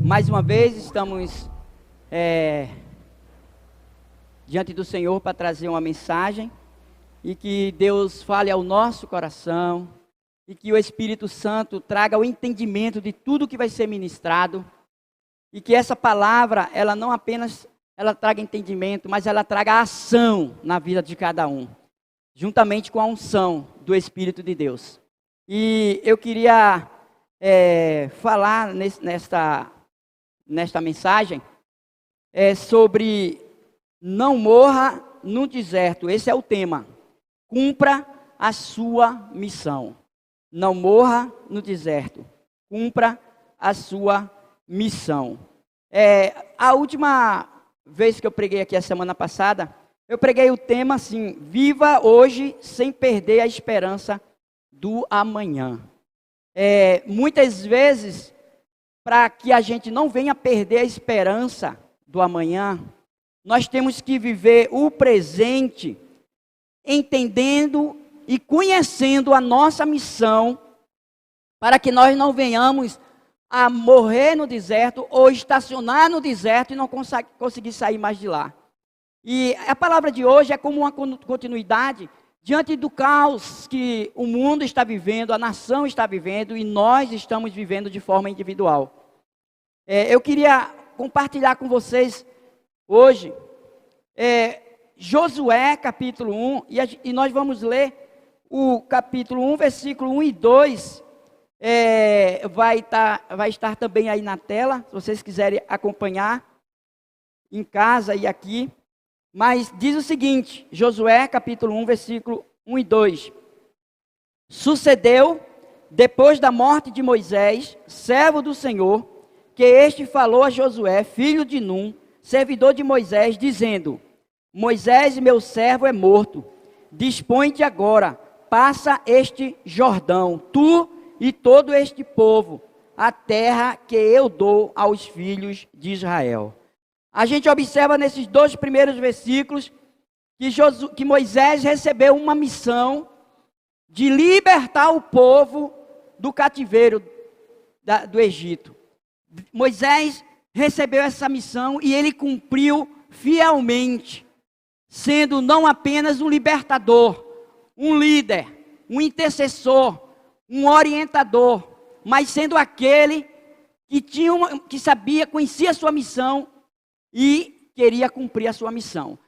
Mais uma vez estamos diante do Senhor para trazer uma mensagem e que Deus fale ao nosso coração e que o Espírito Santo traga o entendimento de tudo que vai ser ministrado e que essa palavra, ela não apenas traga entendimento, mas ela traga ação na vida de cada um, juntamente com a unção do Espírito de Deus. E eu queria falar nesta mensagem sobre não morra no deserto. Esse é o tema. Cumpra a sua missão. Não morra no deserto. Cumpra a sua missão. A última vez que eu preguei aqui a semana passada, eu preguei o tema assim: viva hoje sem perder a esperança do amanhã. Muitas vezes, para que a gente não venha perder a esperança do amanhã, nós temos que viver o presente, entendendo e conhecendo a nossa missão, para que nós não venhamos a morrer no deserto ou estacionar no deserto e não conseguir sair mais de lá. E a palavra de hoje é como uma continuidade diante do caos que o mundo está vivendo, a nação está vivendo e nós estamos vivendo de forma individual. Eu queria compartilhar com vocês hoje Josué capítulo 1, e nós vamos ler o capítulo 1, versículo 1 e 2, vai estar também aí na tela, se vocês quiserem acompanhar em casa e aqui. Mas diz o seguinte, Josué capítulo 1, versículo 1 e 2. Sucedeu, depois da morte de Moisés, servo do Senhor, que este falou a Josué, filho de Num, servidor de Moisés, dizendo: Moisés, meu servo, é morto. Dispõe-te agora, passa este Jordão, tu e todo este povo, a terra que eu dou aos filhos de Israel. A gente observa nesses dois primeiros versículos que Moisés recebeu uma missão de libertar o povo do cativeiro do Egito. Moisés recebeu essa missão e ele cumpriu fielmente, sendo não apenas um libertador, um líder, um intercessor, um orientador, mas sendo aquele que sabia, conhecia a sua missão e queria cumprir a sua missão.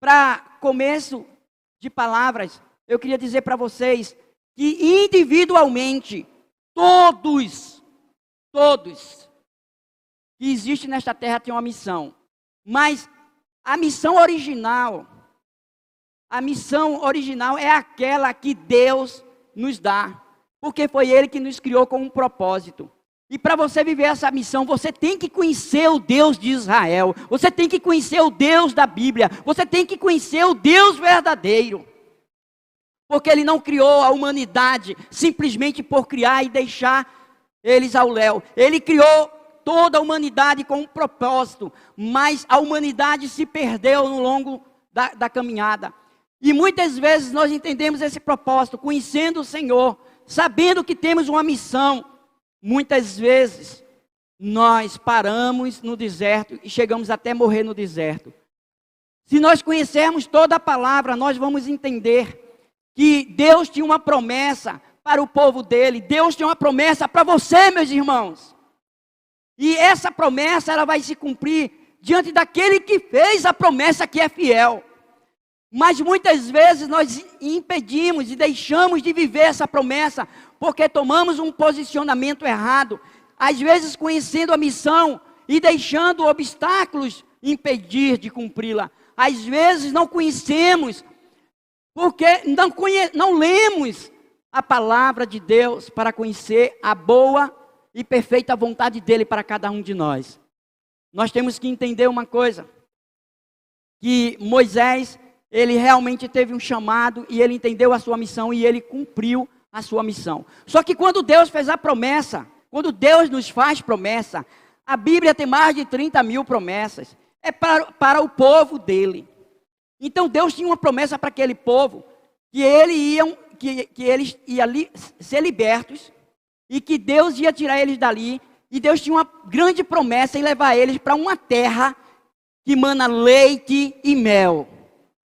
Para começo de palavras, eu queria dizer para vocês que individualmente, todos que existem nesta terra têm uma missão. Mas a missão original é aquela que Deus nos dá, porque foi Ele que nos criou com um propósito. E para você viver essa missão, você tem que conhecer o Deus de Israel, você tem que conhecer o Deus da Bíblia, você tem que conhecer o Deus verdadeiro. Porque Ele não criou a humanidade simplesmente por criar e deixar eles ao léu. Ele criou toda a humanidade com um propósito, mas a humanidade se perdeu no longo da caminhada. E muitas vezes nós entendemos esse propósito, conhecendo o Senhor, sabendo que temos uma missão. Muitas vezes nós paramos no deserto e chegamos até morrer no deserto. Se nós conhecermos toda a palavra, nós vamos entender que Deus tinha uma promessa para o povo dele. Deus tinha uma promessa para você, meus irmãos. E essa promessa, ela vai se cumprir diante daquele que fez a promessa, que é fiel. Mas muitas vezes nós impedimos e deixamos de viver essa promessa, porque tomamos um posicionamento errado. Às vezes conhecendo a missão e deixando obstáculos impedir de cumpri-la. Às vezes não conhecemos, porque não lemos a palavra de Deus para conhecer a boa e perfeita vontade dele para cada um de nós. Nós temos que entender uma coisa, que Moisés, ele realmente teve um chamado e ele entendeu a sua missão e ele cumpriu a sua missão. Só que quando Deus fez a promessa, quando Deus nos faz promessa, a Bíblia tem mais de 30 mil promessas, é para o povo dele. Então Deus tinha uma promessa para aquele povo, que eles iam ser libertos, e que Deus ia tirar eles dali, E Deus tinha uma grande promessa em levar eles para uma terra que mana leite e mel.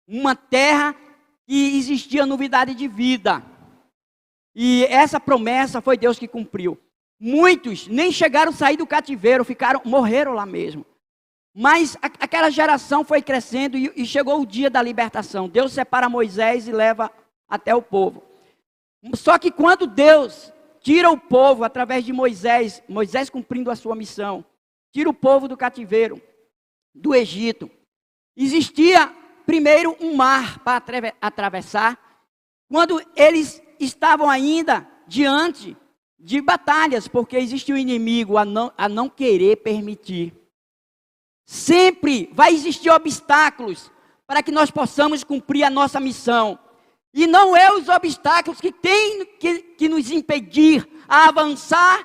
Uma terra que existia novidade de vida. E essa promessa foi Deus que cumpriu. Muitos nem chegaram a sair do cativeiro, morreram lá mesmo. Mas aquela geração foi crescendo e chegou o dia da libertação. Deus separa Moisés e leva até o povo. Só que quando Deus tira o povo através de Moisés, Moisés cumprindo a sua missão, tira o povo do cativeiro, do Egito, existia primeiro um mar para atravessar, quando eles estavam ainda diante de batalhas, porque existia um inimigo a não querer permitir. Sempre vai existir obstáculos para que nós possamos cumprir a nossa missão. E não é os obstáculos que têm que nos impedir a avançar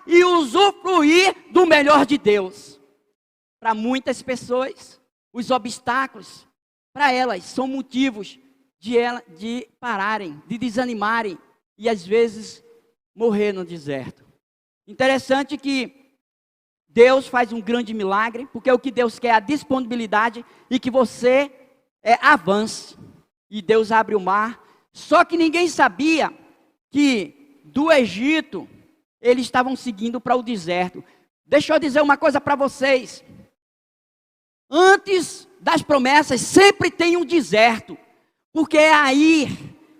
e usufruir do melhor de Deus. Para muitas pessoas, os obstáculos, para elas, são motivos de pararem, de desanimarem e às vezes morrer no deserto. Interessante que Deus faz um grande milagre, porque o que Deus quer é a disponibilidade e que você avance. E Deus abre o mar. Só que ninguém sabia que do Egito eles estavam seguindo para o deserto. Deixa eu dizer uma coisa para vocês. Antes das promessas sempre tem um deserto. Porque é aí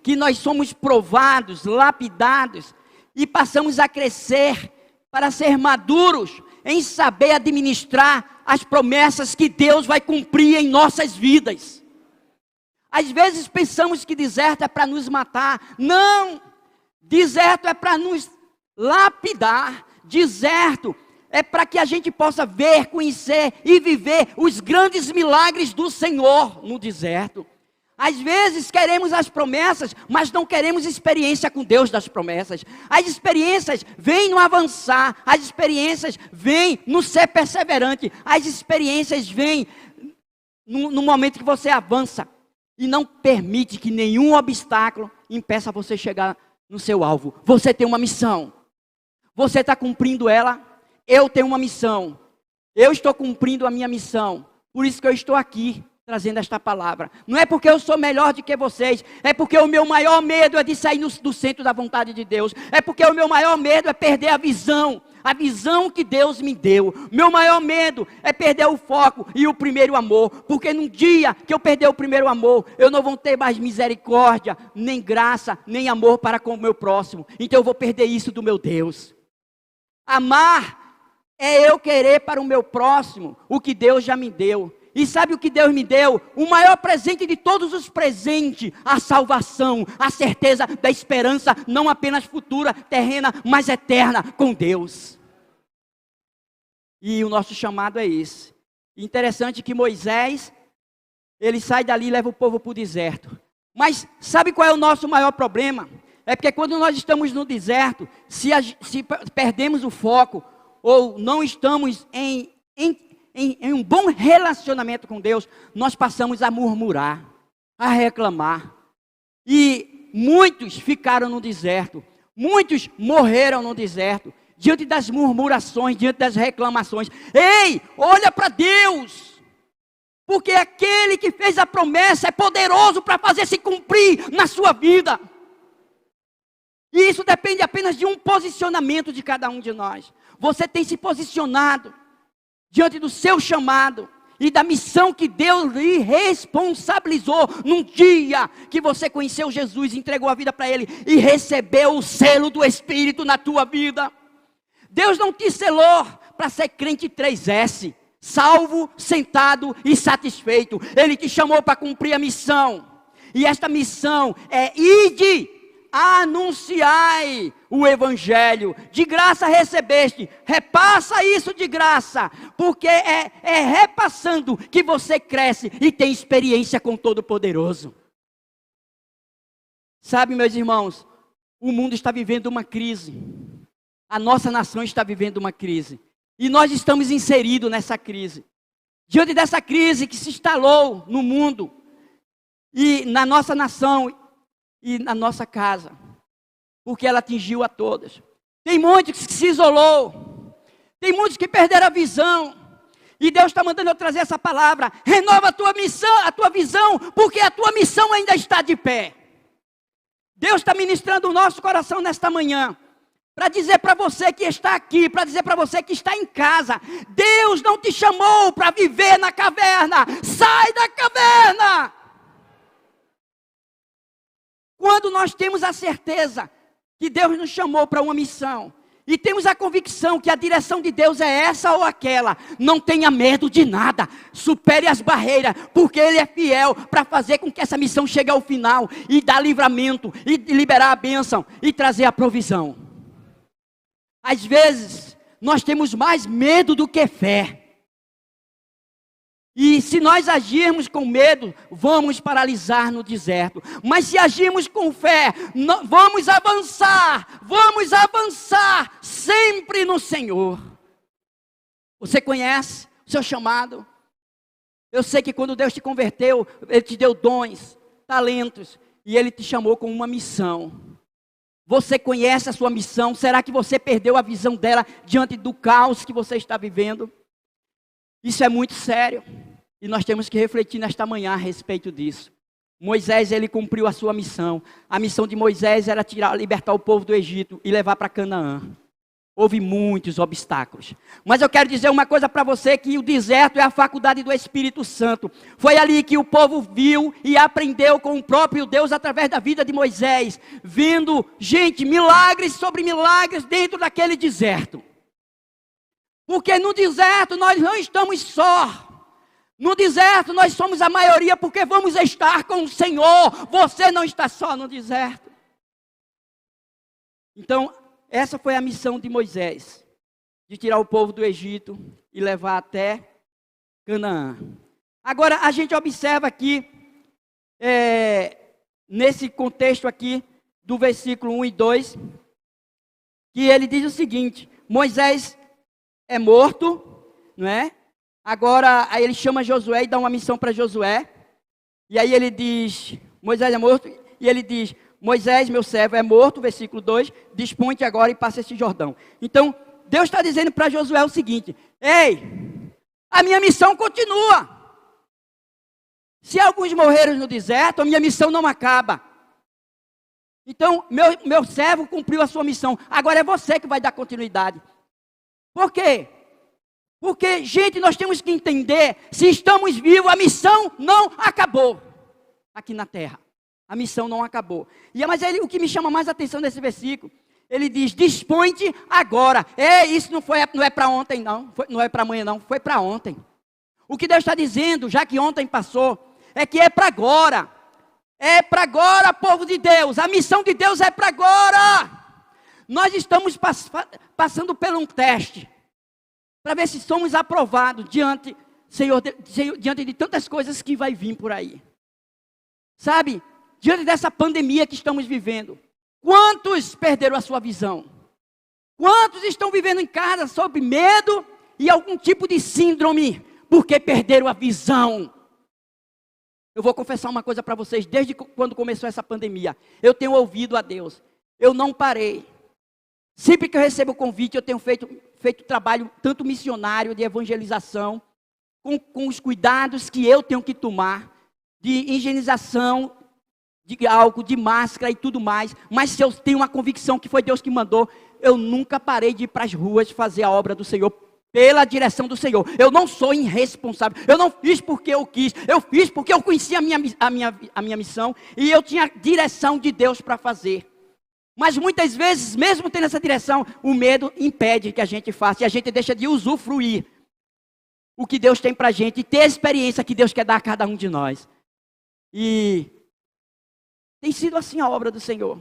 que nós somos provados, lapidados e passamos a crescer para ser maduros em saber administrar as promessas que Deus vai cumprir em nossas vidas. Às vezes pensamos que deserto é para nos matar. Não! Deserto é para nos lapidar. Deserto é para que a gente possa ver, conhecer e viver os grandes milagres do Senhor no deserto. Às vezes queremos as promessas, mas não queremos experiência com Deus das promessas. As experiências vêm no avançar, as experiências vêm no ser perseverante, as experiências vêm no momento que você avança e não permite que nenhum obstáculo impeça você chegar no seu alvo. Você tem uma missão, você está cumprindo ela, eu tenho uma missão, eu estou cumprindo a minha missão, por isso que eu estou aqui trazendo esta palavra. Não é porque eu sou melhor do que vocês, é porque o meu maior medo é de sair do centro da vontade de Deus, é porque o meu maior medo é perder a visão que Deus me deu. Meu maior medo é perder o foco e o primeiro amor, porque no dia que eu perder o primeiro amor, eu não vou ter mais misericórdia, nem graça, nem amor para com o meu próximo, então eu vou perder isso do meu Deus. Amar é eu querer para o meu próximo o que Deus já me deu. E sabe o que Deus me deu? O maior presente de todos os presentes, a salvação, a certeza da esperança, não apenas futura, terrena, mas eterna com Deus. E o nosso chamado é esse. Interessante que Moisés, ele sai dali e leva o povo para o deserto. Mas sabe qual é o nosso maior problema? É porque quando nós estamos no deserto, se perdemos o foco, ou não estamos em um bom relacionamento com Deus, nós passamos a murmurar, a reclamar. E muitos ficaram no deserto, muitos morreram no deserto, diante das murmurações, diante das reclamações. Ei, olha para Deus, porque aquele que fez a promessa é poderoso para fazer se cumprir na sua vida. E isso depende apenas de um posicionamento de cada um de nós. Você tem se posicionado diante do seu chamado e da missão que Deus lhe responsabilizou num dia que você conheceu Jesus, entregou a vida para Ele e recebeu o selo do Espírito na tua vida. Deus não te selou para ser crente 3S, salvo, sentado e satisfeito. Ele te chamou para cumprir a missão. E esta missão é ide, anunciai o Evangelho. De graça recebeste, repassa isso de graça, porque é repassando que você cresce e tem experiência com o Todo-Poderoso. Sabe, meus irmãos, o mundo está vivendo uma crise, a nossa nação está vivendo uma crise, e nós estamos inseridos nessa crise. Diante dessa crise que se instalou no mundo, e na nossa nação, e na nossa casa, porque ela atingiu a todas. Tem muitos que se isolou. Tem muitos que perderam a visão. E Deus está mandando eu trazer essa palavra. Renova a tua missão, a tua visão, porque a tua missão ainda está de pé. Deus está ministrando o nosso coração nesta manhã. Para dizer para você que está aqui, para dizer para você que está em casa. Deus não te chamou para viver na caverna. Sai da caverna! Quando nós temos a certeza que Deus nos chamou para uma missão, e temos a convicção que a direção de Deus é essa ou aquela, não tenha medo de nada, supere as barreiras, porque Ele é fiel para fazer com que essa missão chegue ao final, e dar livramento, e liberar a bênção, e trazer a provisão. Às vezes, nós temos mais medo do que fé. E se nós agirmos com medo, vamos paralisar no deserto. Mas se agirmos com fé, vamos avançar sempre no Senhor. Você conhece o seu chamado? Eu sei que quando Deus te converteu, Ele te deu dons, talentos, e Ele te chamou com uma missão. Você conhece a sua missão? Será que você perdeu a visão dela diante do caos que você está vivendo? Isso é muito sério. E nós temos que refletir nesta manhã a respeito disso. Moisés, ele cumpriu a sua missão. A missão de Moisés era libertar o povo do Egito e levar para Canaã. Houve muitos obstáculos. Mas eu quero dizer uma coisa para você, que o deserto é a faculdade do Espírito Santo. Foi ali que o povo viu e aprendeu com o próprio Deus através da vida de Moisés. Vendo, gente, milagres sobre milagres dentro daquele deserto. Porque no deserto nós não estamos só. No deserto nós somos a maioria porque vamos estar com o Senhor. Você não está só no deserto. Então, essa foi a missão de Moisés. De tirar o povo do Egito e levar até Canaã. Agora, a gente observa aqui, nesse contexto aqui, do versículo 1 e 2, que ele diz o seguinte: Moisés é morto, não é? Agora, aí ele chama Josué e dá uma missão para Josué. E aí ele diz, Moisés é morto. E ele diz, Moisés, meu servo, é morto, versículo 2. Dispõe-te agora e passa esse Jordão. Então, Deus está dizendo para Josué o seguinte: ei, a minha missão continua. Se alguns morreram no deserto, a minha missão não acaba. Então, meu servo cumpriu a sua missão. Agora é você que vai dar continuidade. Por quê? Porque, gente, nós temos que entender, se estamos vivos, a missão não acabou aqui na terra. A missão não acabou. Mas o que me chama mais a atenção nesse versículo, ele diz, dispõe-te agora. Isso não é para ontem não, não é para amanhã não, foi para ontem. O que Deus está dizendo, já que ontem passou, é que é para agora. É para agora, povo de Deus. A missão de Deus é para agora. Nós estamos passando por um teste, para ver se somos aprovados diante de tantas coisas que vai vir por aí. Sabe, diante dessa pandemia que estamos vivendo, quantos perderam a sua visão? Quantos estão vivendo em casa sob medo e algum tipo de síndrome, porque perderam a visão? Eu vou confessar uma coisa para vocês, desde quando começou essa pandemia, eu tenho ouvido a Deus, eu não parei. Sempre que eu recebo convite, eu tenho feito trabalho, tanto missionário, de evangelização, com os cuidados que eu tenho que tomar, de higienização, de álcool, de máscara e tudo mais. Mas se eu tenho uma convicção que foi Deus que mandou, eu nunca parei de ir para as ruas fazer a obra do Senhor, pela direção do Senhor. Eu não sou irresponsável, eu não fiz porque eu quis, eu fiz porque eu conhecia a minha missão, e eu tinha direção de Deus para fazer. Mas muitas vezes, mesmo tendo essa direção, o medo impede que a gente faça. E a gente deixa de usufruir o que Deus tem para a gente. E ter a experiência que Deus quer dar a cada um de nós. E tem sido assim a obra do Senhor.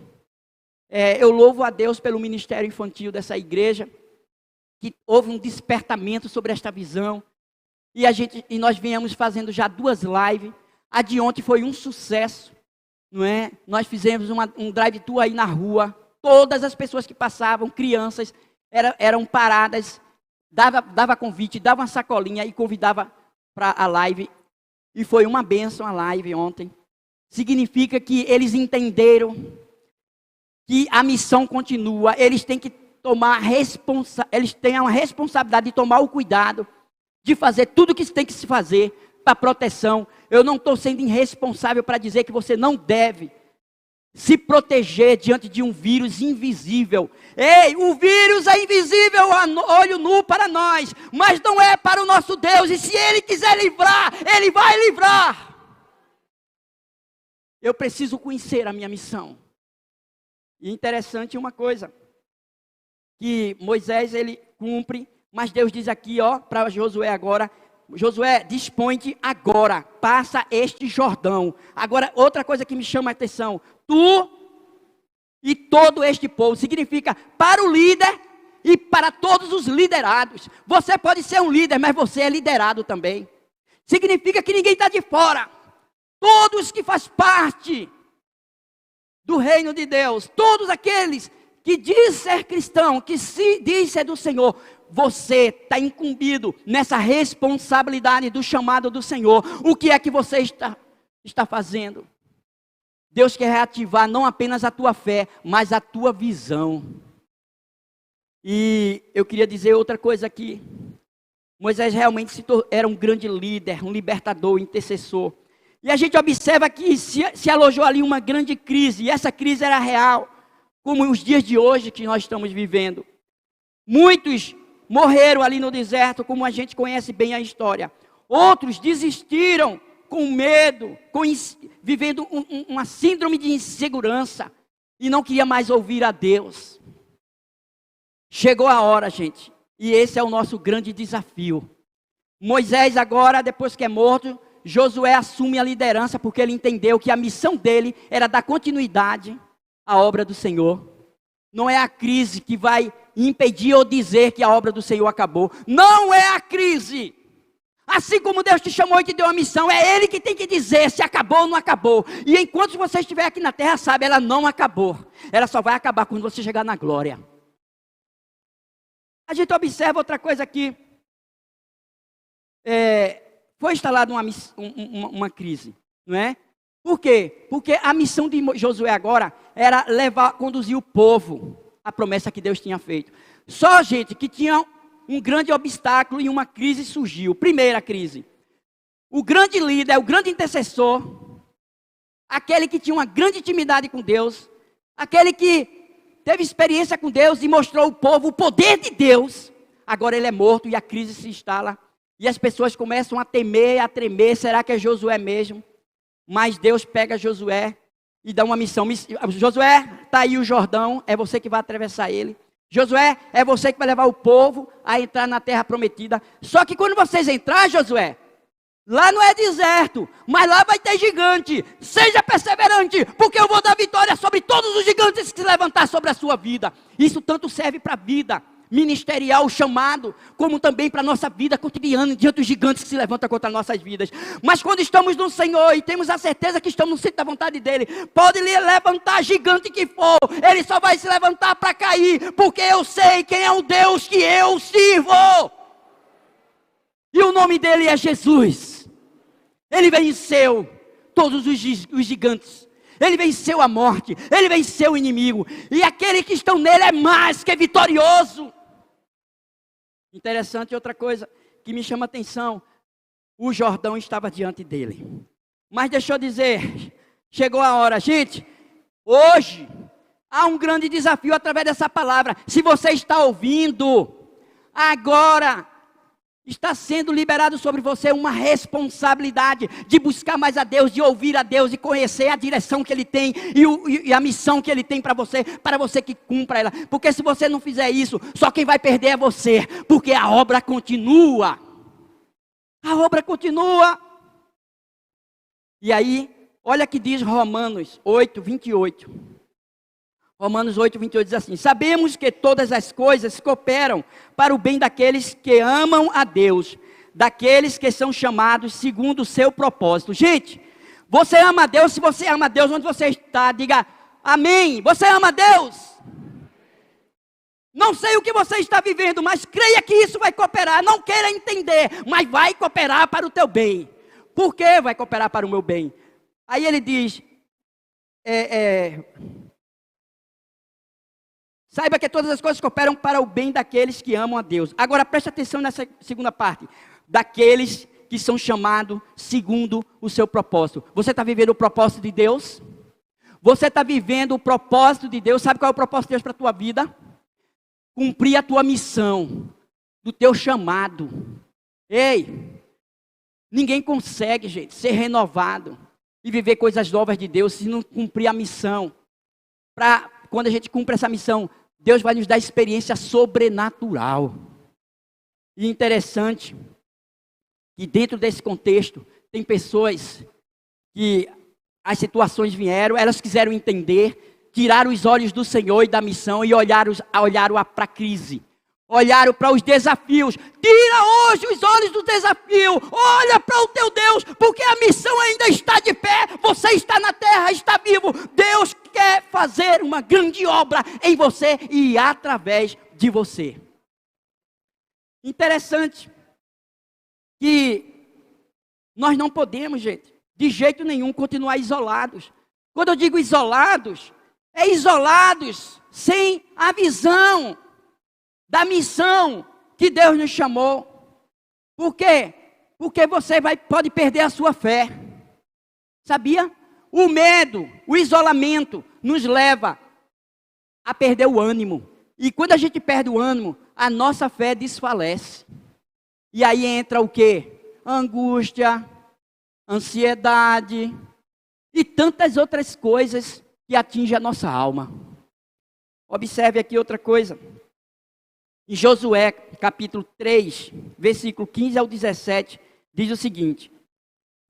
Eu louvo a Deus pelo ministério infantil dessa igreja. Que houve um despertamento sobre esta visão. E nós viemos fazendo já 2 lives. A de ontem foi um sucesso. Não é? Nós fizemos um drive-thru aí na rua. Todas as pessoas que passavam, crianças, eram paradas. Dava convite, dava uma sacolinha e convidava para a live. E foi uma bênção a live ontem. Significa que eles entenderam que a missão continua. Eles têm que eles têm a responsabilidade de tomar o cuidado, de fazer tudo o que tem que se fazer para proteção. Eu não estou sendo irresponsável para dizer que você não deve se proteger diante de um vírus invisível. Ei, o vírus é invisível a olho nu para nós, mas não é para o nosso Deus. E se Ele quiser livrar, Ele vai livrar. Eu preciso conhecer a minha missão. E interessante uma coisa, que Moisés ele cumpre, mas Deus diz aqui, para Josué agora: Josué, dispõe-te agora, passa este Jordão. Agora, outra coisa que me chama a atenção: tu e todo este povo, significa para o líder e para todos os liderados. Você pode ser um líder, mas você é liderado também. Significa que ninguém está de fora. Todos que fazem parte do reino de Deus, todos aqueles que diz ser cristão, que se diz ser do Senhor, você está incumbido nessa responsabilidade do chamado do Senhor. O que é que você está fazendo? Deus quer reativar não apenas a tua fé, mas a tua visão. E eu queria dizer outra coisa aqui. Moisés realmente era um grande líder, um libertador, um intercessor. E a gente observa que se alojou ali uma grande crise, e essa crise era real, como os dias de hoje que nós estamos vivendo. Muitos morreram ali no deserto, como a gente conhece bem a história. Outros desistiram com medo, vivendo uma síndrome de insegurança, e não queria mais ouvir a Deus. Chegou a hora, gente, e esse é o nosso grande desafio. Moisés agora, depois que é morto, Josué assume a liderança, porque ele entendeu que a missão dele era dar continuidade à obra do Senhor. Não é a crise que vai impedir ou dizer que a obra do Senhor acabou. Não é a crise. Assim como Deus te chamou e te deu uma missão, é Ele que tem que dizer se acabou ou não acabou. E enquanto você estiver aqui na terra, sabe, ela não acabou. Ela só vai acabar quando você chegar na glória. A gente observa outra coisa aqui. Foi instalada uma crise, não é? Por quê? Porque a missão de Josué agora era conduzir o povo à promessa que Deus tinha feito. Só, gente, que tinha um grande obstáculo e uma crise surgiu. Primeira crise: o grande líder, o grande intercessor, aquele que tinha uma grande intimidade com Deus, aquele que teve experiência com Deus e mostrou ao povo o poder de Deus, agora ele é morto e a crise se instala. E as pessoas começam a temer, a tremer. Será que é Josué mesmo? Mas Deus pega Josué e dá uma missão. Josué, está aí o Jordão, é você que vai atravessar ele. Josué, é você que vai levar o povo a entrar na terra prometida. Só que quando vocês entrarem, Josué, lá não é deserto, mas lá vai ter gigante. Seja perseverante, porque eu vou dar vitória sobre todos os gigantes que se levantar sobre a sua vida. Isso tanto serve para a vida ministerial, chamado, como também para a nossa vida cotidiana, diante dos gigantes que se levantam contra nossas vidas. Mas quando estamos no Senhor e temos a certeza que estamos no centro da vontade dEle, pode lhe levantar gigante que for, ele só vai se levantar para cair, porque eu sei quem é o Deus que eu sirvo, e o nome dEle é Jesus. Ele venceu todos os gigantes, ele venceu a morte, ele venceu o inimigo, e aquele que estão nele é mais que vitorioso. Interessante, outra coisa que me chama a atenção: o Jordão estava diante dele. Mas deixa eu dizer, chegou a hora, gente, hoje há um grande desafio através dessa palavra. Se você está ouvindo, agora está sendo liberado sobre você uma responsabilidade de buscar mais a Deus, de ouvir a Deus e conhecer a direção que Ele tem e a missão que Ele tem para você que cumpra ela. Porque se você não fizer isso, só quem vai perder é você, porque a obra continua. A obra continua. E aí, olha que diz Romanos 8, 28. Romanos 8, 28 diz assim: sabemos que todas as coisas cooperam para o bem daqueles que amam a Deus, daqueles que são chamados segundo o seu propósito. Gente, você ama a Deus? Se você ama a Deus, onde você está, diga amém. Você ama a Deus? Não sei o que você está vivendo, mas creia que isso vai cooperar. Não queira entender, mas vai cooperar para o teu bem. Por que vai cooperar para o meu bem? Aí ele diz, Saiba que todas as coisas cooperam para o bem daqueles que amam a Deus. Agora preste atenção nessa segunda parte. Daqueles que são chamados segundo o seu propósito. Você está vivendo o propósito de Deus? Você está vivendo o propósito de Deus? Sabe qual é o propósito de Deus para a tua vida? Cumprir a tua missão, do teu chamado. Ei, ninguém consegue, gente, ser renovado e viver coisas novas de Deus se não cumprir a missão. Quando a gente cumpre essa missão, Deus vai nos dar experiência sobrenatural. E interessante que dentro desse contexto, tem pessoas que as situações vieram, elas quiseram entender, tiraram os olhos do Senhor e da missão e olharam para a crise. Olharam para os desafios. Tira hoje os olhos do desafio. Olha para o teu Deus, porque a missão ainda está de pé. Você está na terra, está vivo. Deus quer fazer uma grande obra em você e através de você. Interessante que nós não podemos, gente, de jeito nenhum continuar isolados. Quando eu digo isolados, é isolados sem a visão da missão que Deus nos chamou. Por quê? Porque você pode perder a sua fé. Sabia? O medo, o isolamento nos leva a perder o ânimo. E quando a gente perde o ânimo, a nossa fé desfalece. E aí entra o quê? Angústia, ansiedade e tantas outras coisas que atingem a nossa alma. Observe aqui outra coisa. Em Josué, capítulo 3, versículo 15 ao 17, diz o seguinte.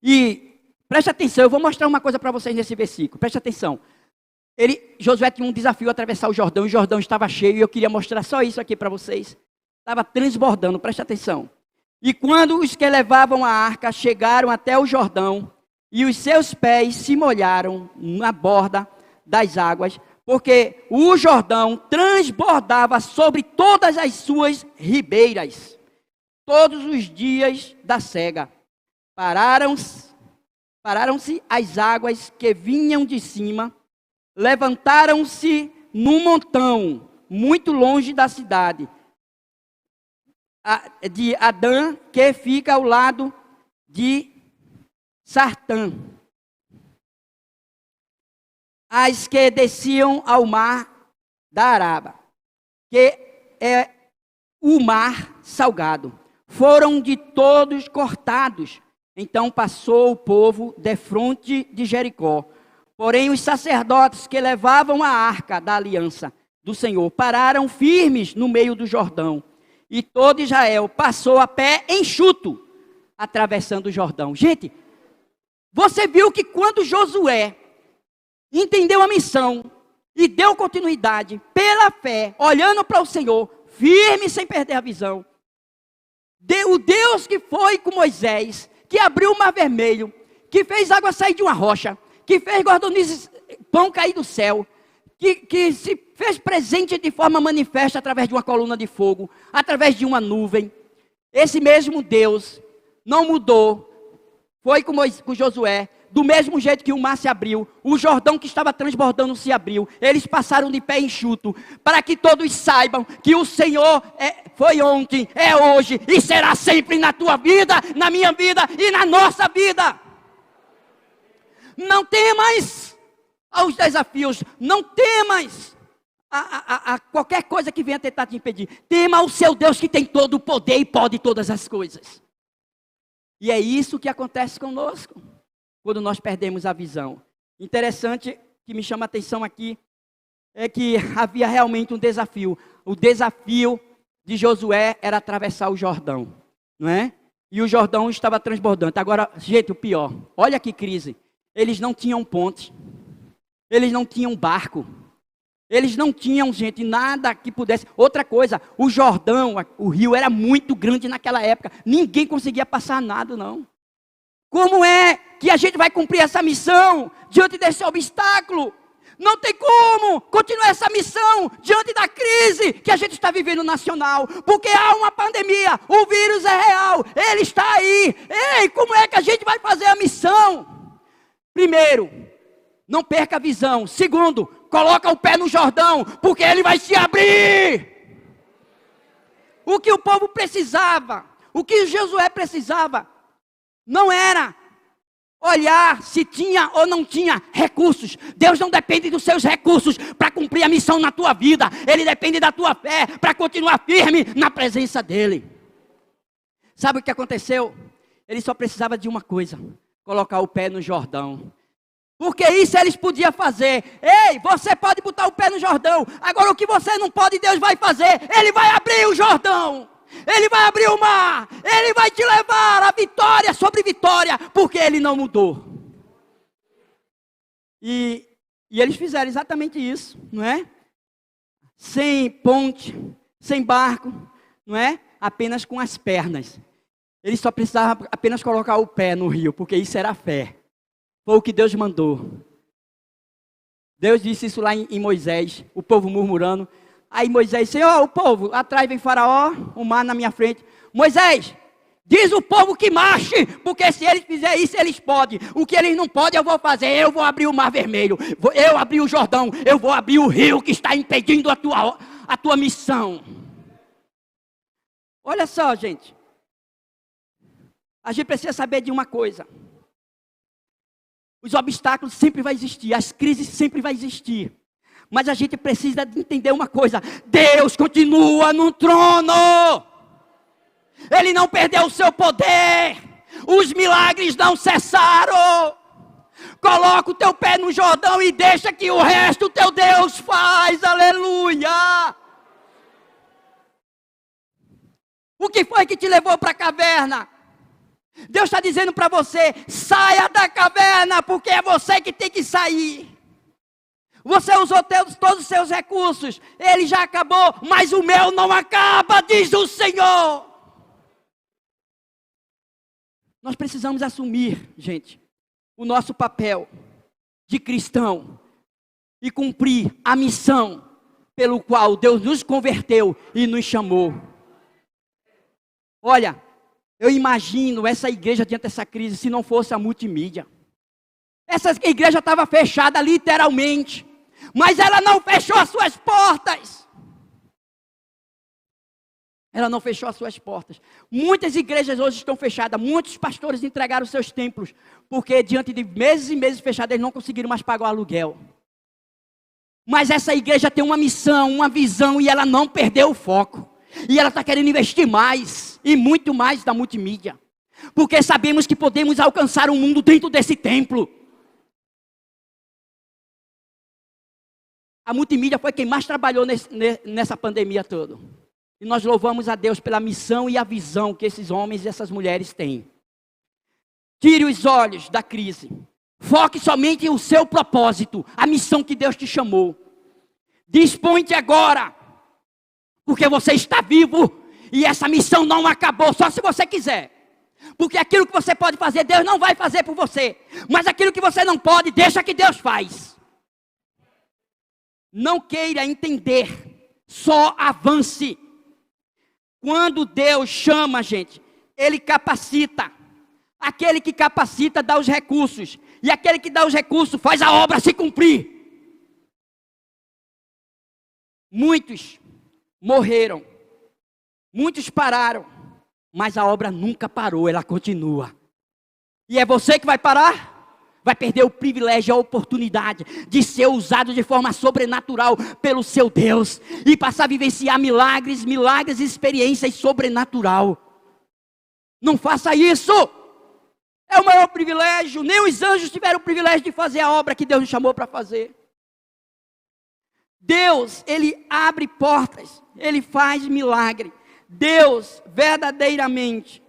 E preste atenção, eu vou mostrar uma coisa para vocês nesse versículo. Preste atenção. Josué tinha um desafio, atravessar o Jordão, e o Jordão estava cheio, e eu queria mostrar só isso aqui para vocês. Estava transbordando, preste atenção. E quando os que levavam a arca chegaram até o Jordão, e os seus pés se molharam na borda das águas, porque o Jordão transbordava sobre todas as suas ribeiras, todos os dias da cega. Pararam-se as águas que vinham de cima, levantaram-se num montão, muito longe da cidade, de Adã, que fica ao lado de Sartã. As que desciam ao mar da Araba, que é o mar salgado, foram de todos cortados. Então passou o povo defronte de Jericó. Porém os sacerdotes que levavam a arca da aliança do Senhor pararam firmes no meio do Jordão. E todo Israel passou a pé enxuto, atravessando o Jordão. Gente, você viu que quando Josué entendeu a missão e deu continuidade pela fé, olhando para o Senhor, firme sem perder a visão. O Deus que foi com Moisés, que abriu o mar vermelho, que fez água sair de uma rocha, que fez cordonizes, pão cair do céu, que se fez presente de forma manifesta através de uma coluna de fogo, através de uma nuvem. Esse mesmo Deus não mudou, foi com Josué, do mesmo jeito que o mar se abriu, o Jordão que estava transbordando se abriu, eles passaram de pé enxuto, para que todos saibam que o Senhor foi ontem, é hoje e será sempre na tua vida, na minha vida e na nossa vida. Não temas aos desafios, não temas a qualquer coisa que venha tentar te impedir. Tema ao seu Deus que tem todo o poder e pode todas as coisas. E é isso que acontece conosco quando nós perdemos a visão. Interessante, que me chama a atenção aqui, é que havia realmente um desafio. O desafio de Josué era atravessar o Jordão, não é? E o Jordão estava transbordando. Agora, gente, o pior, olha que crise. Eles não tinham ponte, eles não tinham barco, eles não tinham, gente, nada que pudesse. Outra coisa, o Jordão, o rio era muito grande naquela época, ninguém conseguia passar nada, não. Como é que a gente vai cumprir essa missão diante desse obstáculo? Não tem como continuar essa missão diante da crise que a gente está vivendo nacional, porque há uma pandemia, o vírus é real, ele está aí. Ei, como é que a gente vai fazer a missão? Primeiro, não perca a visão. Segundo, coloca o pé no Jordão, porque ele vai se abrir. O que o povo precisava, o que Josué precisava, não era olhar se tinha ou não tinha recursos. Deus não depende dos seus recursos para cumprir a missão na tua vida. Ele depende da tua fé para continuar firme na presença dEle. Sabe o que aconteceu? Ele só precisava de uma coisa: colocar o pé no Jordão. Porque isso eles podiam fazer. Ei, você pode botar o pé no Jordão. Agora o que você não pode, Deus vai fazer. Ele vai abrir o Jordão. Ele vai abrir o mar. Ele vai te levar a vitória sobre vitória. Porque Ele não mudou. E eles fizeram exatamente isso, não é? Sem ponte, sem barco, não é? Apenas com as pernas. Eles só precisavam apenas colocar o pé no rio, porque isso era fé. Foi o que Deus mandou. Deus disse isso lá em Moisés, o povo murmurando. Aí Moisés disse: ó, o povo, atrás vem Faraó, o mar na minha frente. Moisés, diz o povo que marche, porque se eles fizerem isso, eles podem. O que eles não podem, eu vou fazer. Eu vou abrir o mar vermelho, eu abrir o Jordão, eu vou abrir o rio que está impedindo a tua missão. Olha só, gente. A gente precisa saber de uma coisa. Os obstáculos sempre vão existir, as crises sempre vão existir. Mas a gente precisa entender uma coisa: Deus continua no trono. Ele não perdeu o seu poder. Os milagres não cessaram. Coloca o teu pé no Jordão e deixa que o resto o teu Deus faz. Aleluia. O que foi que te levou para a caverna? Deus está dizendo para você: saia da caverna, porque é você que tem que sair. Você usou todos os seus recursos, ele já acabou, mas o meu não acaba, diz o Senhor. Nós precisamos assumir, gente, o nosso papel de cristão e cumprir a missão pelo qual Deus nos converteu e nos chamou. Olha, eu imagino essa igreja diante dessa crise, se não fosse a multimídia. Essa igreja estava fechada literalmente, mas ela não fechou as suas portas. Ela não fechou as suas portas. Muitas igrejas hoje estão fechadas, muitos pastores entregaram seus templos, porque diante de meses e meses fechados, eles não conseguiram mais pagar o aluguel. Mas essa igreja tem uma missão, uma visão, e ela não perdeu o foco. E ela está querendo investir mais, e muito mais na multimídia. Porque sabemos que podemos alcançar o mundo dentro desse templo. A multimídia foi quem mais trabalhou nessa pandemia toda. E nós louvamos a Deus pela missão e a visão que esses homens e essas mulheres têm. Tire os olhos da crise. Foque somente no seu propósito, a missão que Deus te chamou. Dispõe-te agora, porque você está vivo e essa missão não acabou, só se você quiser. Porque aquilo que você pode fazer, Deus não vai fazer por você. Mas aquilo que você não pode, deixa que Deus faz. Não queira entender, só avance. Quando Deus chama, gente, Ele capacita. Aquele que capacita dá os recursos. E aquele que dá os recursos faz a obra se cumprir. Muitos morreram. Muitos pararam. Mas a obra nunca parou, ela continua. E é você que vai parar? Vai perder o privilégio, a oportunidade de ser usado de forma sobrenatural pelo seu Deus. E passar a vivenciar milagres e experiências sobrenatural. Não faça isso. É o maior privilégio. Nem os anjos tiveram o privilégio de fazer a obra que Deus nos chamou para fazer. Deus, Ele abre portas. Ele faz milagre. Deus verdadeiramente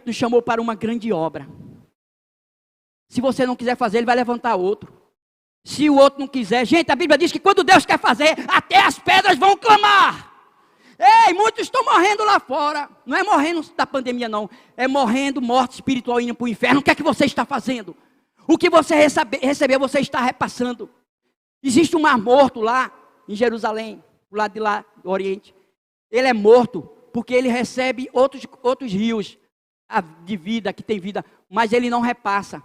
nos chamou para uma grande obra. Se você não quiser fazer, Ele vai levantar outro. Se o outro não quiser, gente, a Bíblia diz que quando Deus quer fazer, até as pedras vão clamar. Ei, muitos estão morrendo lá fora. Não é morrendo da pandemia, não. É morrendo, morte espiritual, indo para o inferno. O que é que você está fazendo? O que você recebeu, você está repassando. Existe um mar morto lá em Jerusalém, do lado de lá do Oriente. Ele é morto porque ele recebe outros rios de vida, que tem vida, mas ele não repassa.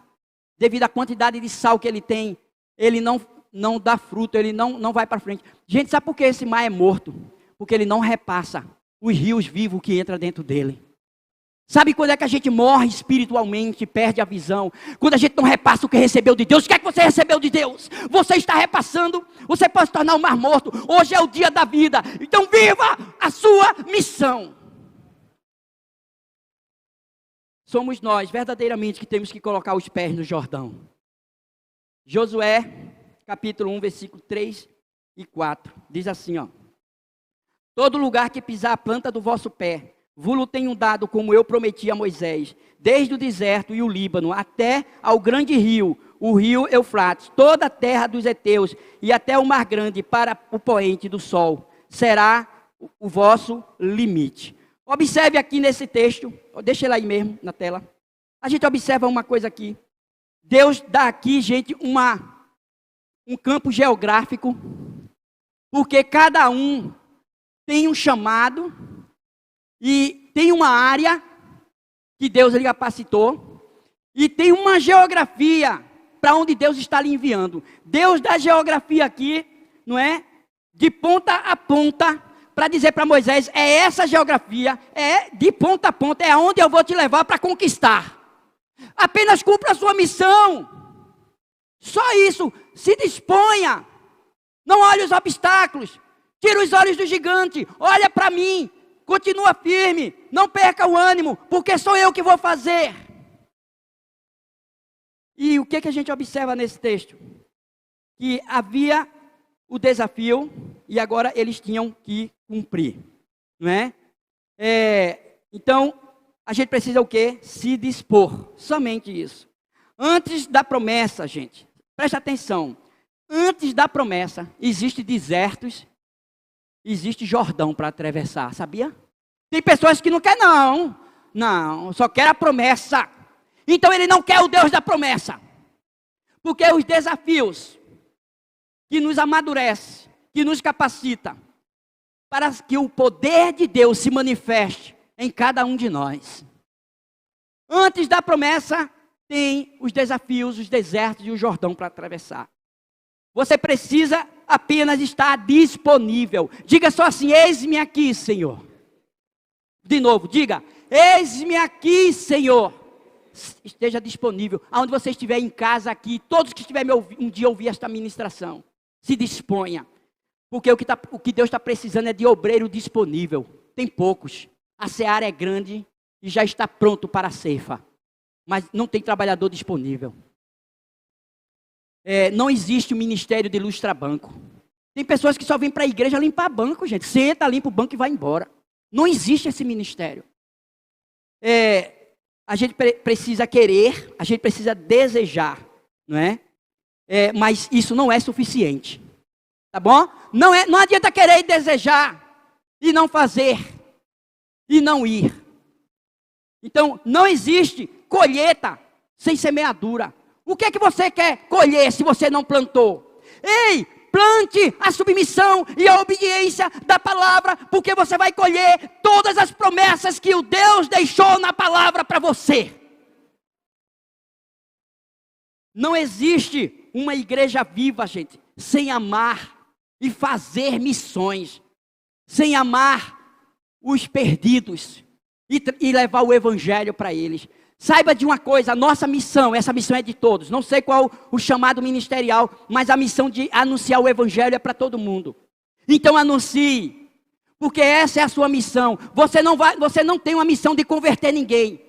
Devido à quantidade de sal que ele tem, ele não não dá fruto, ele não vai para frente. Gente, sabe por que esse mar é morto? Porque ele não repassa os rios vivos que entram dentro dele. Sabe quando é que a gente morre espiritualmente, perde a visão? Quando a gente não repassa o que recebeu de Deus. O que é que você recebeu de Deus? Você está repassando, você pode se tornar um mar morto. Hoje é o dia da vida, então viva a sua missão. Somos nós, verdadeiramente, que temos que colocar os pés no Jordão. Josué, capítulo 1, versículo 3 e 4, diz assim, ó. Todo lugar que pisar a planta do vosso pé, vos tenho dado como eu prometi a Moisés, desde o deserto e o Líbano, até ao grande rio, o rio Eufrates, toda a terra dos heteus, e até o mar grande, para o poente do sol, será o vosso limite. Observe aqui nesse texto, deixa ele aí mesmo na tela, a gente observa uma coisa aqui, Deus dá aqui, gente, um campo geográfico, porque cada um tem um chamado, e tem uma área que Deus lhe capacitou, e tem uma geografia para onde Deus está lhe enviando. Deus dá geografia aqui, não é? De ponta a ponta, para dizer para Moisés, é essa geografia, é de ponta a ponta, é aonde eu vou te levar para conquistar. Apenas cumpra a sua missão. Só isso, se disponha. Não olhe os obstáculos. Tira os olhos do gigante, olha para mim. Continua firme, não perca o ânimo, porque sou eu que vou fazer. E o que a gente observa nesse texto? Que havia o desafio e agora eles tinham que cumprir, não é? Então, a gente precisa o quê? Se dispor, somente isso. Antes da promessa, gente, preste atenção, antes da promessa, existem desertos, existe Jordão para atravessar, sabia? Tem pessoas que não querem, não, só quer a promessa. Então ele não quer o Deus da promessa. Porque os desafios que nos amadurece, que nos capacita, para que o poder de Deus se manifeste em cada um de nós. Antes da promessa, tem os desafios, os desertos e o Jordão para atravessar. Você precisa apenas estar disponível. Diga só assim, eis-me aqui, Senhor. De novo, diga, eis-me aqui, Senhor. Esteja disponível, aonde você estiver em casa aqui, todos que estiverem um dia ouvir esta ministração, se disponha. Porque o que Deus está precisando é de obreiro disponível. Tem poucos. A seara é grande e já está pronto para a ceifa. Mas não tem trabalhador disponível. Não existe o ministério de lustra-banco. Tem pessoas que só vêm para a igreja limpar banco, gente. Senta, limpa o banco e vai embora. Não existe esse ministério. A gente precisa querer, a gente precisa desejar, não é? Mas isso não é suficiente. Tá bom? Não adianta querer e desejar, e não fazer, e não ir. Então, não existe colheita sem semeadura. O que é que você quer colher se você não plantou? Ei, plante a submissão e a obediência da palavra, porque você vai colher todas as promessas que o Deus deixou na palavra para você. Não existe uma igreja viva, gente, sem amar e fazer missões, sem amar os perdidos e levar o evangelho para eles. Saiba de uma coisa, a nossa missão, essa missão é de todos. Não sei qual o chamado ministerial, mas a missão de anunciar o evangelho é para todo mundo. Então anuncie, porque essa é a sua missão. Você não tem uma missão de converter ninguém.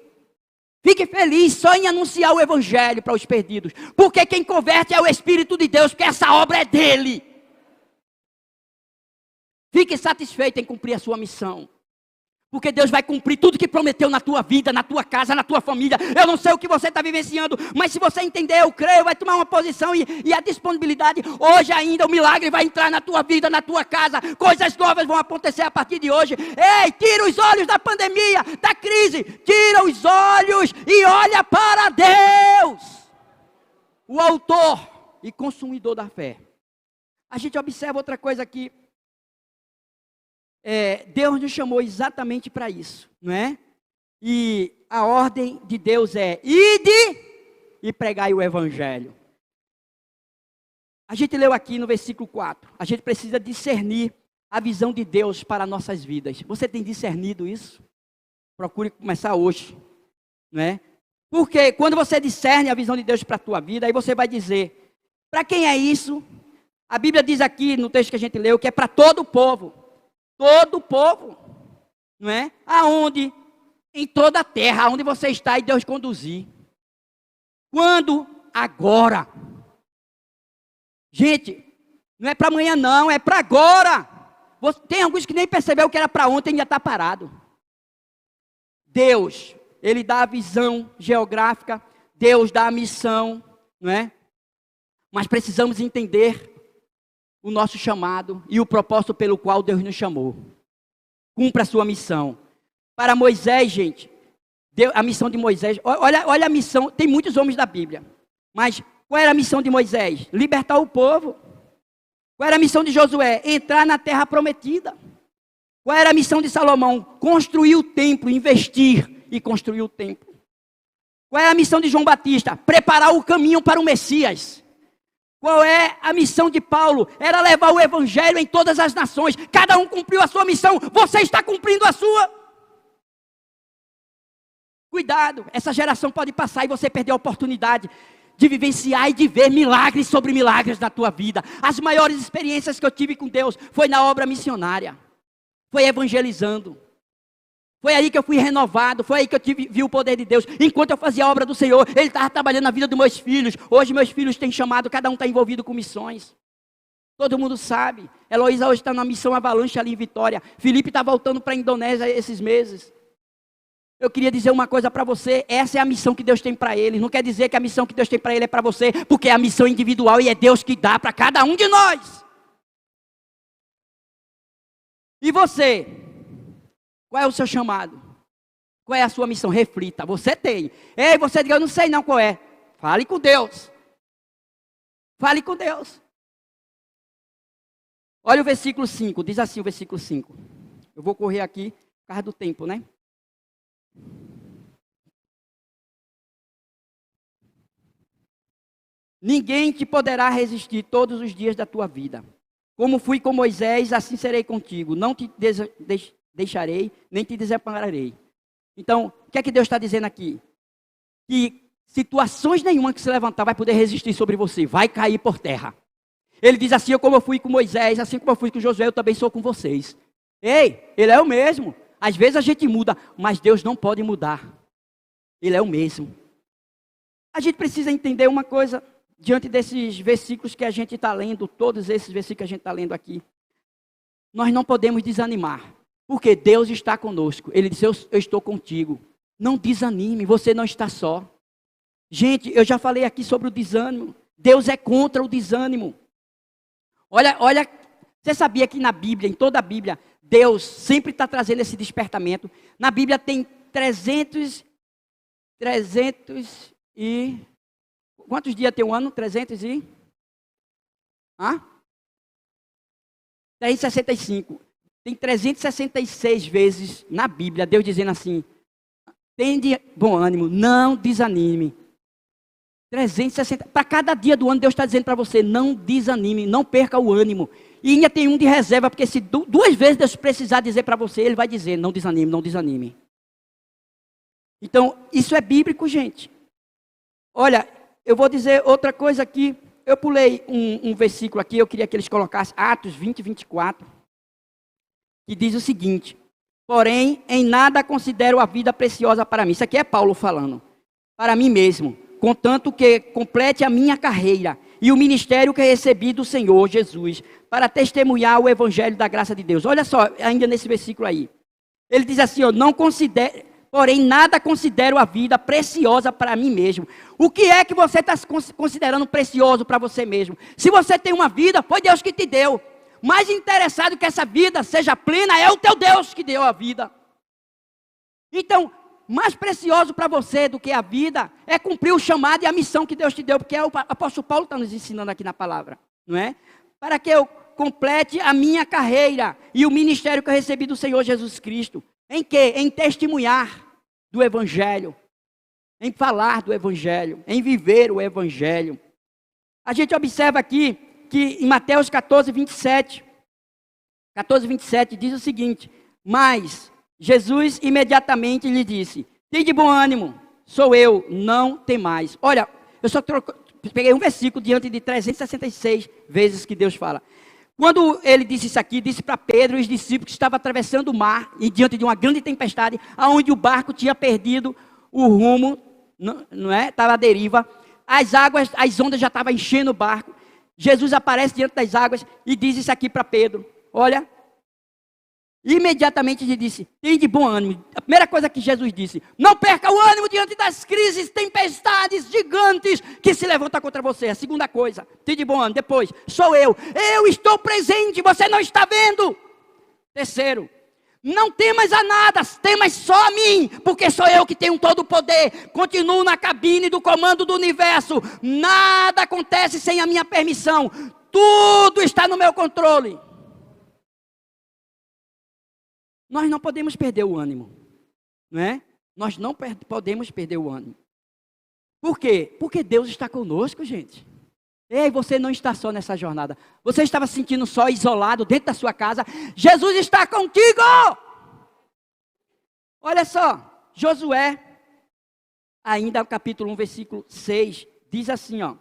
Fique feliz só em anunciar o evangelho para os perdidos. Porque quem converte é o Espírito de Deus, porque essa obra é dele. Fique satisfeito em cumprir a sua missão. Porque Deus vai cumprir tudo que prometeu na tua vida, na tua casa, na tua família. Eu não sei o que você está vivenciando, mas se você entender, eu creio, vai tomar uma posição e a disponibilidade. Hoje ainda o milagre vai entrar na tua vida, na tua casa. Coisas novas vão acontecer a partir de hoje. Ei, tira os olhos da pandemia, da crise. Tira os olhos e olha para Deus. O autor e consumidor da fé. A gente observa outra coisa aqui. Deus nos chamou exatamente para isso, não é? E a ordem de Deus é: ide e pregai o evangelho. A gente leu aqui no versículo 4. A gente precisa discernir a visão de Deus para nossas vidas. Você tem discernido isso? Procure começar hoje, né? Porque quando você discerne a visão de Deus para a tua vida, aí você vai dizer, para quem é isso? A Bíblia diz aqui no texto que a gente leu que é para todo o povo. Todo o povo, não é? Aonde? Em toda a terra, aonde você está e Deus conduzir. Quando? Agora. Gente, não é para amanhã não, é para agora. Tem alguns que nem percebeu que era para ontem e já está parado. Deus, Ele dá a visão geográfica, Deus dá a missão, não é? Mas precisamos entender o nosso chamado e o propósito pelo qual Deus nos chamou. Cumpra a sua missão. Para Moisés, gente, a missão de Moisés, olha a missão, tem muitos homens da Bíblia, mas qual era a missão de Moisés? Libertar o povo. Qual era a missão de Josué? Entrar na terra prometida. Qual era a missão de Salomão? Construir o templo, investir e construir o templo. Qual é a missão de João Batista? Preparar o caminho para o Messias. Qual é a missão de Paulo? Era levar o evangelho em todas as nações. Cada um cumpriu a sua missão, você está cumprindo a sua. Cuidado, essa geração pode passar e você perder a oportunidade de vivenciar e de ver milagres sobre milagres na tua vida. As maiores experiências que eu tive com Deus foi na obra missionária. Foi evangelizando. Foi aí que eu fui renovado. Foi aí que eu vi o poder de Deus. Enquanto eu fazia a obra do Senhor, Ele estava trabalhando na vida dos meus filhos. Hoje meus filhos têm chamado, cada um está envolvido com missões. Todo mundo sabe. Heloísa hoje está na missão Avalanche ali em Vitória. Felipe está voltando para a Indonésia esses meses. Eu queria dizer uma coisa para você, essa é a missão que Deus tem para ele. Não quer dizer que a missão que Deus tem para ele é para você, porque é a missão individual e é Deus que dá para cada um de nós. E você? Qual é o seu chamado? Qual é a sua missão? Reflita, você tem. Ei, você diga, eu não sei não qual é. Fale com Deus. Fale com Deus. Olha o versículo 5, diz assim o versículo 5. Eu vou correr aqui por causa do tempo, né? Ninguém te poderá resistir todos os dias da tua vida. Como fui com Moisés, assim serei contigo. Não te deixarei, nem te desampararei. Então, o que é que Deus está dizendo aqui? Que situações nenhuma que se levantar vai poder resistir sobre você. Vai cair por terra. Ele diz assim, como eu fui com Moisés, assim como eu fui com Josué, eu também sou com vocês. Ei, Ele é o mesmo. Às vezes a gente muda, mas Deus não pode mudar. Ele é o mesmo. A gente precisa entender uma coisa, diante desses versículos que a gente está lendo, todos esses versículos que a gente está lendo aqui. Nós não podemos desanimar, porque Deus está conosco. Ele disse, eu estou contigo. Não desanime, você não está só. Gente, eu já falei aqui sobre o desânimo. Deus é contra o desânimo. Olha, você sabia que na Bíblia, em toda a Bíblia, Deus sempre está trazendo esse despertamento. Na Bíblia tem 300 e... Quantos dias tem um ano? 365. Tem 366 vezes na Bíblia, Deus dizendo assim, tende bom ânimo, não desanime. 360, para cada dia do ano Deus está dizendo para você, não desanime, não perca o ânimo. E ainda tem um de reserva, porque se duas vezes Deus precisar dizer para você, Ele vai dizer, não desanime, não desanime. Então, isso é bíblico, gente. Olha, eu vou dizer outra coisa aqui. Eu pulei um versículo aqui, eu queria que eles colocassem Atos 20, 24. Que diz o seguinte, porém, em nada considero a vida preciosa para mim. Isso aqui é Paulo falando. Para mim mesmo, contanto que complete a minha carreira e o ministério que recebi do Senhor Jesus, para testemunhar o evangelho da graça de Deus. Olha só, ainda nesse versículo aí. Ele diz assim, não considero... Porém, nada considero a vida preciosa para mim mesmo. O que é que você está considerando precioso para você mesmo? Se você tem uma vida, foi Deus que te deu. Mais interessado que essa vida seja plena, é o teu Deus que deu a vida. Então, mais precioso para você do que a vida, é cumprir o chamado e a missão que Deus te deu. Porque o apóstolo Paulo está nos ensinando aqui na palavra. Não é? Para que eu complete a minha carreira e o ministério que eu recebi do Senhor Jesus Cristo. Em quê? Em testemunhar do Evangelho, em falar do Evangelho, em viver o Evangelho. A gente observa aqui que em Mateus 14, 27 diz o seguinte: mas Jesus imediatamente lhe disse: tem de bom ânimo, sou eu, não temais. Olha, eu só peguei um versículo diante de 366 vezes que Deus fala. Quando ele disse isso aqui, disse para Pedro e os discípulos que estavam atravessando o mar, e diante de uma grande tempestade, onde o barco tinha perdido o rumo, não é? Estava à deriva, as ondas já estavam enchendo o barco. Jesus aparece diante das águas e diz isso aqui para Pedro: olha, imediatamente ele disse: tem de bom ânimo. A primeira coisa que Jesus disse: não perca o ânimo diante das crises, tempestades gigantes que se levantam contra você. A segunda coisa, tem de bom ânimo. Depois, sou eu estou presente, você não está vendo. Terceiro, não temas a nada, temas só a mim, porque sou eu que tenho todo o poder. Continuo na cabine do comando do universo. Nada acontece sem a minha permissão. Tudo está no meu controle. Nós não podemos perder o ânimo, não é? Nós não podemos perder o ânimo. Por quê? Porque Deus está conosco, gente. Ei, você não está só nessa jornada. Você estava se sentindo só, isolado, dentro da sua casa. Jesus está contigo! Olha só, Josué, ainda capítulo 1, versículo 6, diz assim, ó: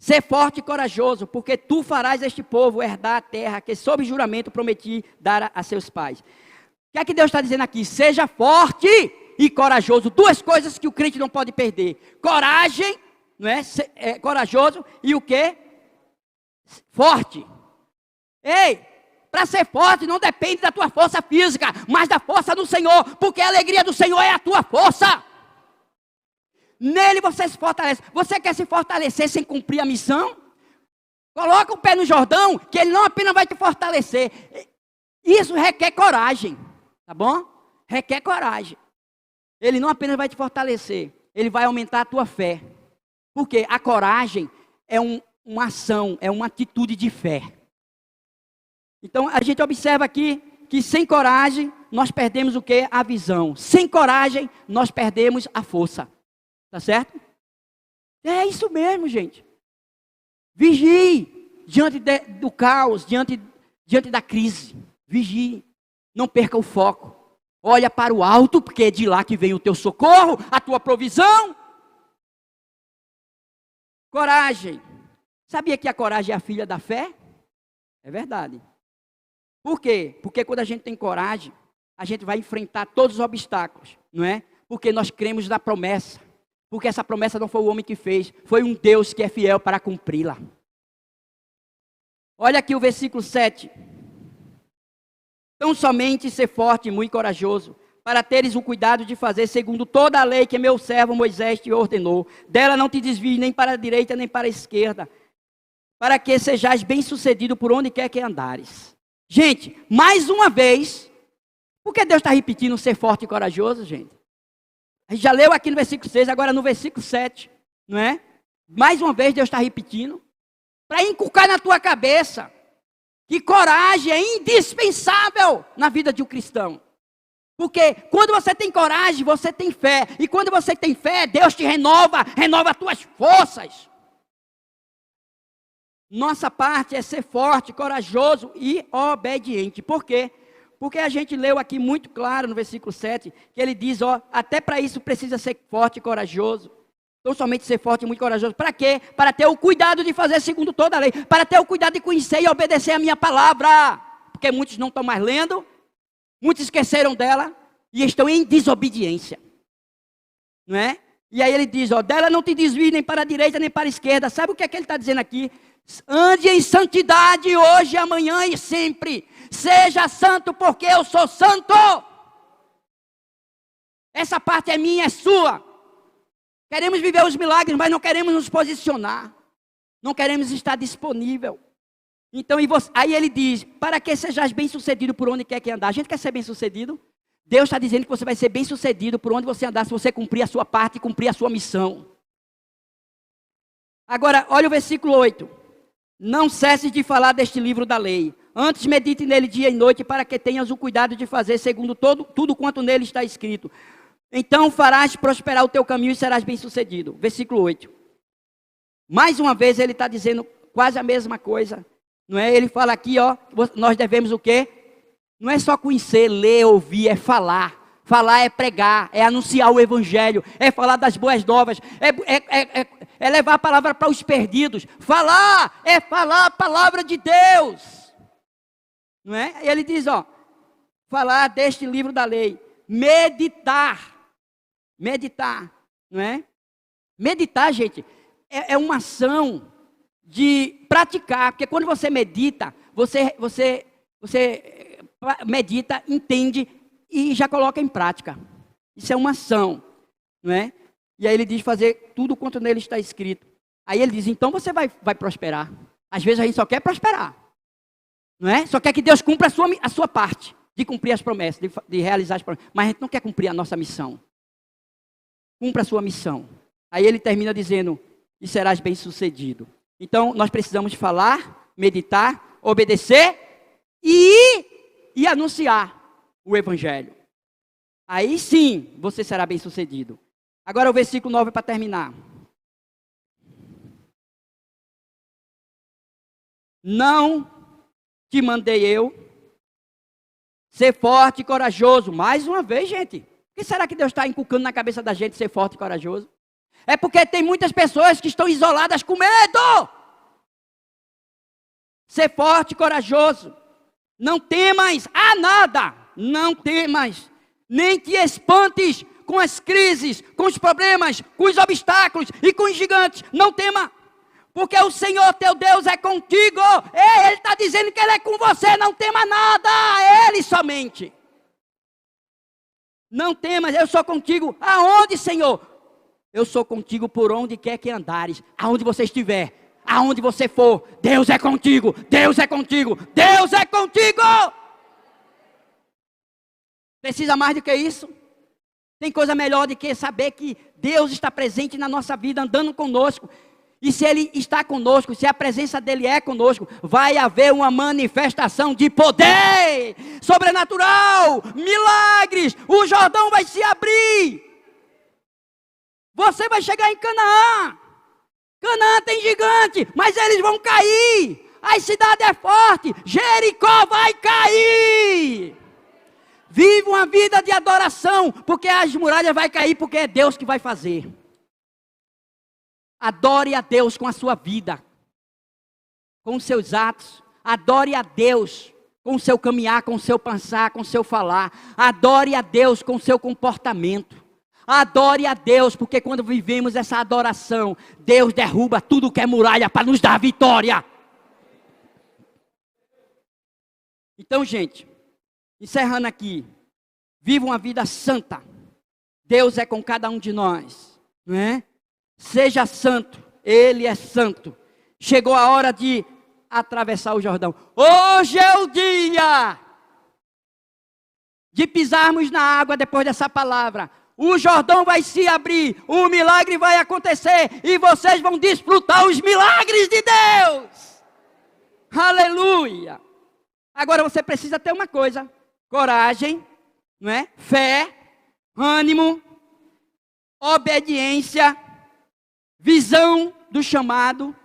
ser forte e corajoso, porque tu farás este povo herdar a terra que sob juramento prometi dar a seus pais. O que é que Deus está dizendo aqui? Seja forte e corajoso. Duas coisas que o crente não pode perder: coragem, não é? Corajoso, e o quê? Forte. Ei, para ser forte não depende da tua força física, mas da força do Senhor, porque a alegria do Senhor é a tua força. Nele você se fortalece. Você quer se fortalecer sem cumprir a missão? Coloca o pé no Jordão, que ele não apenas vai te fortalecer. Isso requer coragem, tá bom? Requer coragem. Ele não apenas vai te fortalecer, ele vai aumentar a tua fé. Porque a coragem é uma ação, é uma atitude de fé. Então a gente observa aqui que sem coragem nós perdemos o quê? A visão. Sem coragem nós perdemos a força. Tá certo? É isso mesmo, gente. Vigie diante do caos, diante da crise. Vigie. Não perca o foco. Olha para o alto, porque é de lá que vem o teu socorro, a tua provisão. Coragem. Sabia que a coragem é a filha da fé? É verdade. Por quê? Porque quando a gente tem coragem, a gente vai enfrentar todos os obstáculos, não é? Porque nós cremos na promessa. Porque essa promessa não foi o homem que fez, foi um Deus que é fiel para cumpri-la. Olha aqui o versículo 7. Tão somente ser forte e muito corajoso, para teres o cuidado de fazer segundo toda a lei que meu servo Moisés te ordenou. Dela não te desvie nem para a direita nem para a esquerda, para que sejais bem-sucedido por onde quer que andares. Gente, mais uma vez, por que Deus está repetindo ser forte e corajoso, gente? A gente já leu aqui no versículo 6, agora no versículo 7, não é? Mais uma vez Deus está repetindo, para inculcar na tua cabeça que coragem é indispensável na vida de um cristão. Porque quando você tem coragem, você tem fé. E quando você tem fé, Deus te renova as tuas forças. Nossa parte é ser forte, corajoso e obediente. Por quê? Porque a gente leu aqui muito claro no versículo 7, que ele diz, ó, até para isso precisa ser forte e corajoso. Não somente ser forte e muito corajoso. Para quê? Para ter o cuidado de fazer segundo toda a lei. Para ter o cuidado de conhecer e obedecer a minha palavra. Porque muitos não estão mais lendo, muitos esqueceram dela e estão em desobediência. Não é? E aí ele diz, ó, dela não te desvie nem para a direita nem para a esquerda. Sabe o que é que ele está dizendo aqui? Ande em santidade hoje, amanhã e sempre. Seja santo porque eu sou santo. Essa parte é minha, é sua. Queremos viver os milagres, mas não queremos nos posicionar. Não queremos estar disponível. Então, aí ele diz, para que sejais bem-sucedido por onde quer que andar. A gente quer ser bem-sucedido? Deus está dizendo que você vai ser bem-sucedido por onde você andar, se você cumprir a sua parte e cumprir a sua missão. Agora, olha o versículo 8. Não cesses de falar deste livro da lei. Antes medite nele dia e noite, para que tenhas o cuidado de fazer segundo tudo quanto nele está escrito. Então farás prosperar o teu caminho e serás bem-sucedido. Versículo 8. Mais uma vez ele está dizendo quase a mesma coisa. Não é? Ele fala aqui, ó, nós devemos o quê? Não é só conhecer, ler, ouvir, é falar. Falar é pregar, é anunciar o evangelho, é falar das boas novas, é levar a palavra para os perdidos. Falar é falar a palavra de Deus. Não é? E ele diz, ó, falar deste livro da lei, meditar, não é? Meditar, gente, é uma ação de praticar, porque quando você medita, você medita, entende e já coloca em prática. Isso é uma ação, não é? E aí ele diz fazer tudo quanto nele está escrito. Aí ele diz, então você vai prosperar. Às vezes a gente só quer prosperar, não é? Só quer que Deus cumpra a sua parte, de cumprir as promessas, de realizar as promessas. Mas a gente não quer cumprir a nossa missão. Cumpra a sua missão. Aí ele termina dizendo, e serás bem sucedido. Então nós precisamos falar, meditar, obedecer e anunciar o evangelho. Aí sim, você será bem sucedido. Agora o versículo 9 para terminar. Não te mandei eu ser forte e corajoso. Mais uma vez, gente. Por que será que Deus está inculcando na cabeça da gente ser forte e corajoso? É porque tem muitas pessoas que estão isoladas com medo. Ser forte e corajoso. Não temas a nada. Não temas. Nem te espantes com as crises, com os problemas, com os obstáculos e com os gigantes. Não tema. Porque o Senhor teu Deus é contigo. Ele está dizendo que Ele é com você. Não tema nada. Ele somente. Não temas, eu sou contigo. Aonde, Senhor? Eu sou contigo por onde quer que andares. Aonde você estiver, aonde você for, Deus é contigo. Deus é contigo. Deus é contigo. Precisa mais do que isso? Tem coisa melhor do que saber que Deus está presente na nossa vida, andando conosco. E se Ele está conosco, se a presença dEle é conosco, vai haver uma manifestação de poder sobrenatural, milagres, o Jordão vai se abrir. Você vai chegar em Canaã. Canaã tem gigante, mas eles vão cair. A cidade é forte, Jericó vai cair. Vive uma vida de adoração, porque as muralhas vão cair, porque é Deus que vai fazer. Adore a Deus com a sua vida, com os seus atos. Adore a Deus com o seu caminhar, com o seu pensar, com o seu falar. Adore a Deus com o seu comportamento. Adore a Deus, porque quando vivemos essa adoração, Deus derruba tudo que é muralha para nos dar vitória. Então, gente, encerrando aqui, viva uma vida santa. Deus é com cada um de nós, não é? Seja santo, Ele é santo. Chegou a hora de atravessar o Jordão. Hoje é o dia de pisarmos na água depois dessa palavra. O Jordão vai se abrir, o milagre vai acontecer e vocês vão desfrutar os milagres de Deus. Aleluia! Agora você precisa ter uma coisa: coragem, não é? Fé, ânimo, obediência, visão do chamado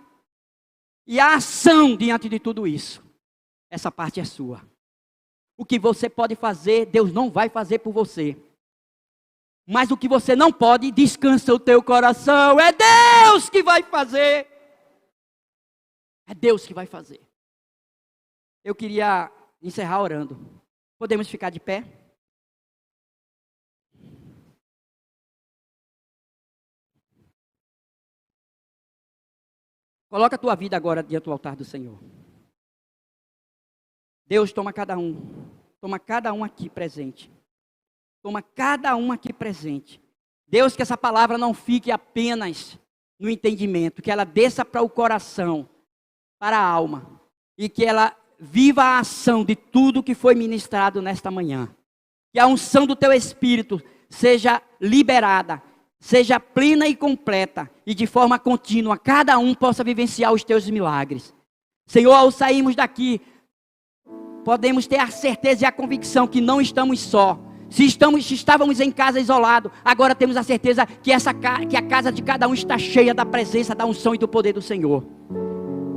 e a ação diante de tudo isso. Essa parte é sua. O que você pode fazer, Deus não vai fazer por você. Mas o que você não pode, descansa o teu coração. É Deus que vai fazer. É Deus que vai fazer. Eu queria encerrar orando. Podemos ficar de pé? Coloca a tua vida agora diante do altar do Senhor. Deus, toma cada um aqui presente. Toma cada um aqui presente. Deus, que essa palavra não fique apenas no entendimento, que ela desça para o coração, para a alma, e que ela viva a ação de tudo que foi ministrado nesta manhã. Que a unção do teu Espírito seja liberada, seja plena e completa, e de forma contínua, cada um possa vivenciar os teus milagres. Senhor, ao sairmos daqui, podemos ter a certeza e a convicção que não estamos só. Se estávamos em casa isolado, agora temos a certeza que a casa de cada um está cheia da presença, da unção e do poder do Senhor.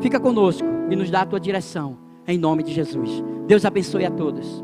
Fica conosco e nos dá a tua direção, em nome de Jesus. Deus abençoe a todos.